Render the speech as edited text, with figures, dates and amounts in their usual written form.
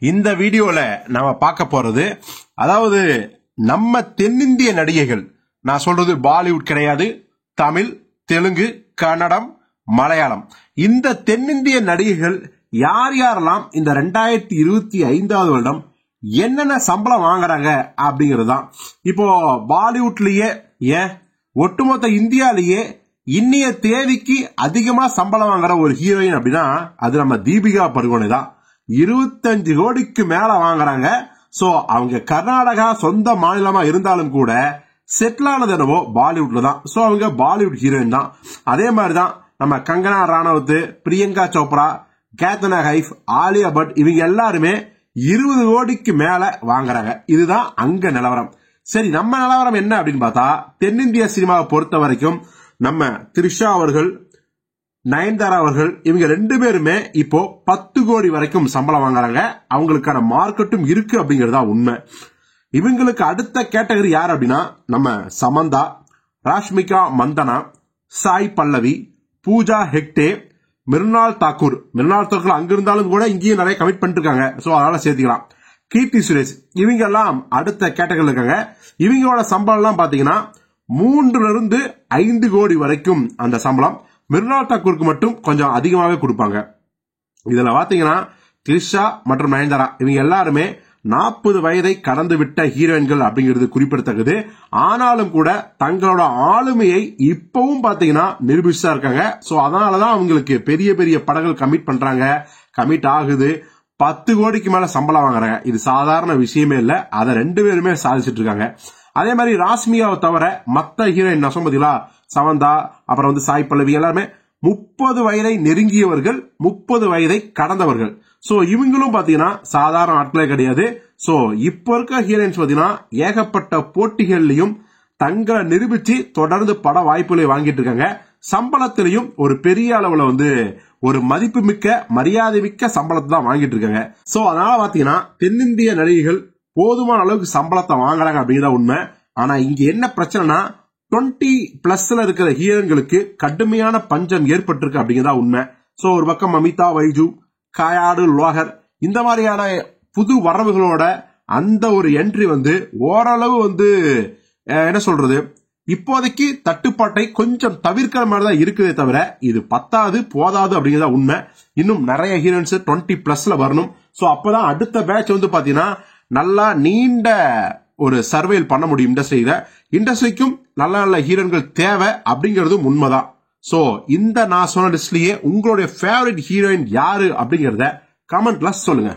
இந்த வீடியோல நாம பார்க்க போறது, அதாவது நம்ம தென்னிந்திய நடிகைகள், நான் சொல்றது பாலிவுட் கிடையாது, தமிழ், தெலுங்கு, கன்னடம், மலையாளம், இந்த தென்னிந்திய நடிகைகள் யார் யாரெல்லாம் இந்த 2025வது வருடம் என்னென்ன சம்பளம் வாங்குறாங்க அப்படிங்கிறது தான். இப்போ பாலிவுட்லயே ஏன் ஒட்டுமொத்த இந்தியாலேயே இன்னைய தேதிக்கு அதிகமா சம்பளம் வாங்குற ஒரு ஹீரோயின் அப்படின்னா அது நம்ம தீபிகா படுகோனே தான். 25 கோடிக்கு மேல வாங்குறாங்க. சோ அவங்க கர்நாடகா சொந்த மாநிலமா இருந்தாலும் கூட செட்டில் ஆனது என்னவோ பாலிவுட்ல தான். சோ அவங்க பாலிவுட் ஹீரோயின் தான். அதே மாதிரிதான் நம்ம கங்கனா ராணவத், பிரியங்கா சோப்ரா, கேத்ரினா கைஃப், ஆலியா பட் இவங்க எல்லாருமே 20 கோடிக்கு மேல வாங்குறாங்க. இதுதான் அங்க நிலவரம். சரி, நம்ம நிலவரம் என்ன அப்படின்னு பார்த்தா, தென்னிந்திய சினிமாவை பொறுத்த வரைக்கும் நம்ம த்ரிஷா அவர்கள், நயன்தாரா அவர்கள், இவங்க 2 பேருமே இப்போ 10 கோடி வரைக்கும் சம்பளம் வாங்குறாங்க. அவங்களுக்கான மார்க்கெட்டும் இருக்கு அப்படிங்கறதா உண்மை. இவங்களுக்கு அடுத்த கேட்டகரி யார் அப்படின்னா நம்ம சமந்தா, ராஷ்மிகா மந்தனா, சாய் பல்லவி, பூஜா ஹெக்டே, மிருனால் தாக்கூர் அங்க இருந்தாலும் கூட இங்கேயும் நிறைய கமிட் பண்ணிட்டு இருக்காங்க. சோ அதனால சேர்த்துக்கலாம். கீர்த்தி சுரேஷ் இவங்க எல்லாம் அடுத்த கேட்டகரியில் இருக்காங்க. இவங்களோட சம்பளம் எல்லாம் பாத்தீங்கன்னா 3 to 5 கோடி வரைக்கும் அந்த சம்பளம். மிருனால் தாக்கூருக்கு மட்டும் கொஞ்சம் அதிகமாகவே கொடுப்பாங்க. இதுல பாத்தீங்கன்னா த்ரிஷா மற்றும் நயன்தாரா இவங்க எல்லாருமே 40 வயதை கடந்து விட்ட ஹீரோயின்கள் அப்படிங்கிறது குறிப்பிடத்தக்கது. ஆனாலும் கூட தங்களோட ஆளுமையை இப்பவும் பாத்தீங்கன்னா நிரூபிச்சா இருக்காங்க. சோ அதனாலதான் அவங்களுக்கு பெரிய பெரிய படங்கள் கமிட் பண்றாங்க, கமிட் ஆகுது. 10 கோடிக்கு மேல சம்பளம் வாங்குறாங்க. இது சாதாரண விஷயமே இல்ல. அதை 2 பேருமே சாதிச்சுட்டு இருக்காங்க. அதே மாதிரி ராஷ்மிகாவை தவிர மத்த ஹீரோயின் நான் சொன்னீங்களா, சமந்தா, அப்புறம் சாய் பல்லவி எல்லாருமே 30 வயதை நெருங்கியவர்கள், 30 வயதை கடந்தவர்கள். சோ இவங்களும் பாத்தீங்கன்னா சாதாரண ஆட்களே கிடையாது. சோ இப்ப இருக்க ஹீரோயின்ஸ் பாத்தீங்கன்னா ஏகப்பட்ட போட்டிகள்லயும் தங்களை நிரூபிச்சு தொடர்ந்து பட வாய்ப்புகளை வாங்கிட்டு இருக்காங்க. சம்பளத்திலையும் ஒரு பெரிய அளவுல ஒரு மதிப்பு மிக்க, மரியாதை மிக்க சம்பளத்தை தான் வாங்கிட்டு இருக்காங்க. சோ அதனால பாத்தீங்கன்னா தென்னிந்திய நடிகைகள் போதுமான அளவுக்கு சம்பளத்தை வாங்குறாங்க அப்படிங்கிறத உண்மை. ஆனா இங்க என்ன பிரச்சனைனா 20+ இருக்கிற ஹீரோயின்களுக்கு கடுமையான பஞ்சம் ஏற்பட்டிருக்கு அப்படிங்கிறதா உண்மை. சோ ஒரு பக்கம் அமிதா பைஜு, காயாடு லோகர் இந்த மாதிரியான புது வரவுகளோட அந்த ஒரு என்ட்ரி ஓரளவு என்ன சொல்றது, இப்போதைக்கு தட்டுப்பாட்டை கொஞ்சம் தவிர்க்கிற மாதிரி தான் இருக்குதே தவிர இது பத்தாது போதாது அப்படிங்கிறதா உண்மை. இன்னும் நிறைய ஹீரோயின்ஸ் 20+ வரணும். சோ அப்பதான் அடுத்த பேட்ச் பாத்தீங்கன்னா நல்லா நீண்ட ஒரு சர்வேல் பண்ண முடியும். இண்டஸ்ட்ரிக்கும் நல்ல நல்ல ஹீரோயின்கள் தேவை அப்படிங்கறதும் உண்மைதான். சோ இந்த நான் சொன்ன லிஸ்ட்லயே உங்களுடைய ஃபேவரட் ஹீரோயின் யாரு அப்படிங்கறத கமெண்ட்ல சொல்லுங்க.